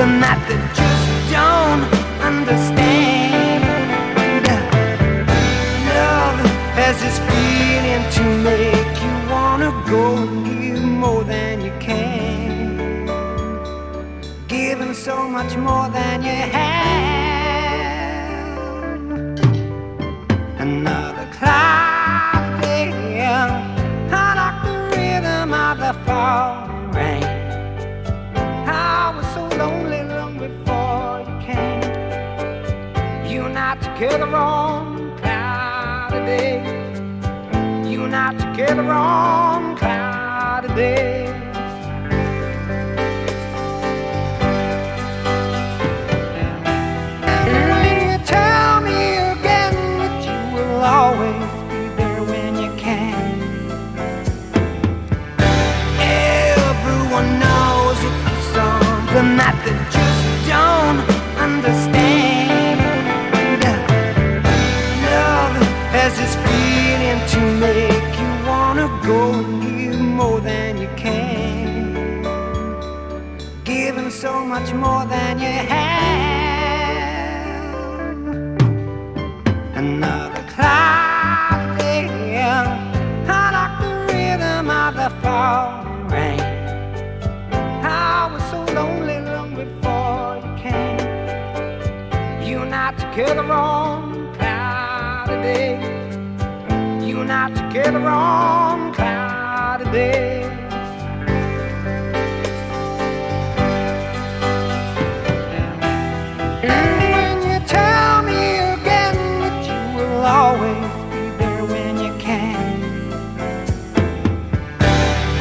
something that they just don't understand. Love has this feeling to make you wanna go and give more than you can, giving so much more than you have. Another cloud day, I like the rhythm of the fall rain. I was so lonely long before you came. You and I together on cloudy days. You and I together on cloudy days. And when you tell me again that you will always be there when you can, everyone knows that there's something that they just don't understand. Love has this feeling to make you wanna go and give more than you can, giving so much more than you have. Another cloudy day, I like the rhythm of the fall rain. I was so lonely long before you came. You and I together on cloudy days. You and I together on cloudy days. And when you tell me again that you will always be there when you can,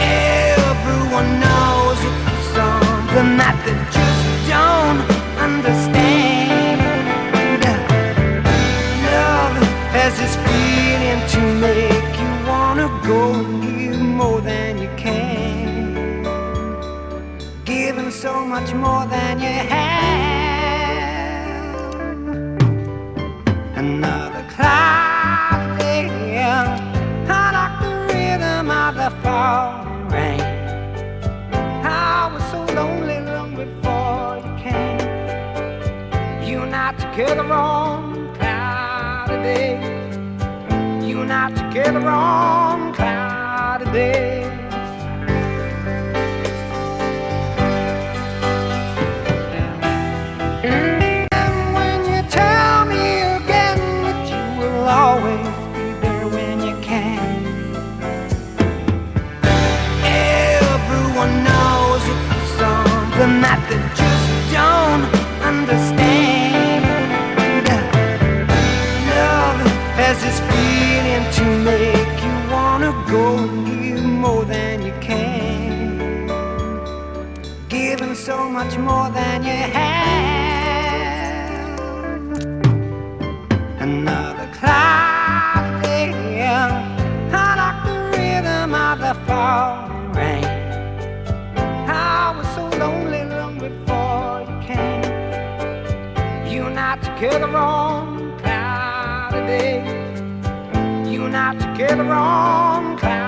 everyone knows that there's something that they just don't understand. Love has this feeling to make you wanna go and give more than you can, giving so much more than you have. Another cloudy day, I like the rhythm of the fall rain. I was so lonely long before you came. You and I together on cloudy days. You and I together on cloudy days. And when you tell me again that you will always be there when you can, everyone knows that there's something that they just don't understand. Love has this feeling to make you wanna go and give more than you can, giving so much more than you have. Another cloudy day, I like the rhythm of the fall rain. I was so lonely long before you came. You and I together on cloudy days. You and I together on cloudy days.